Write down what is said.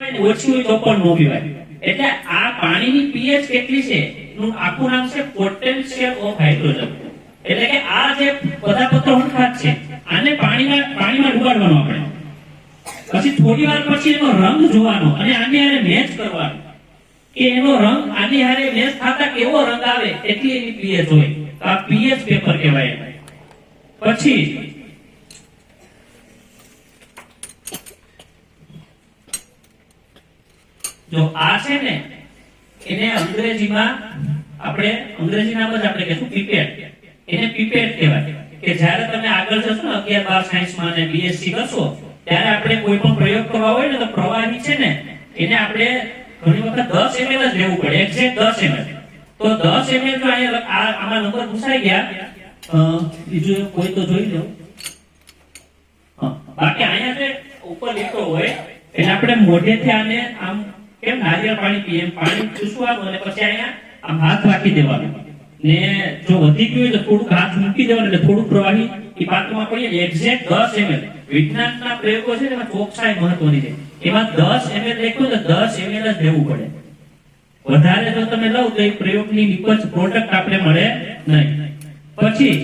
ઓછી હોય તો પણ નો પીવાય. એટલે આ પાણીની પીએચ કેટલી છે નું આખું નામ છે પોટેન્શિયલ ઓફ હાઇડ્રોજન. એટલે કે આ જે બધા પત્રો હરખાત છે આને પાણીમાં ડુબાડવાનો આપણે. પછી થોડી વાર પછી એનો રંગ જોવાનો અને આની હારે મેચ કરવાનો કે એનો રંગ આની હારે મેચ થતા કેવો રંગ આવે એટલી એની પીએચ હોય. આ પીએચ પેપર કહેવાય. પછી જો આ છે ને એને અંગ્રેજીમાં આપણે અંગ્રેજી નામ જ આપણે કહેશું પીપેટ. એને પીપેટ કહેવાય. કે જ્યારે તમે આગળ જશો ને 11 12 સાયન્સમાં ને બીએસસી કરશો ત્યારે આપણે કોઈ પણ પ્રયોગ કરવા હોય ને તો પ્રવાહી છે ને એને આપણે ઘણી વખત 10 ml જ લેવું પડે. Exact 10 ml. તો 10 ml જો અહીંયા આમાં નંબર પૂછાઈ ગયા. બીજું કોઈ તો જોઈ લો. બાકી અહીંયા જે ઉપર લીટો હોય એટલે આપણે મોઢેથી આને આમ કેમ નારિયેળ પાણી પીએ એમ પાણી ચૂસવાનું અને પછી અહીંયા આમ હાથ રાખી દેવાનું. ને જો વધી ગયું હોય તો થોડુંક હાથ મૂકી દેવાનું એટલે થોડું પ્રવાહી એ પાત્રમાં પડીએ. Exact 10 ml. વિજ્ઞાનના પ્રયોગો છે એમાં ચોકસાઈ મહત્વની છે. એમાં 10 ml લખ્યું તો 10 ml જ લેવું પડે. વધારે જો તમે લો તો એ પ્રયોગની નિપજ પ્રોડક્ટ આપણે મળે નહીં. પછી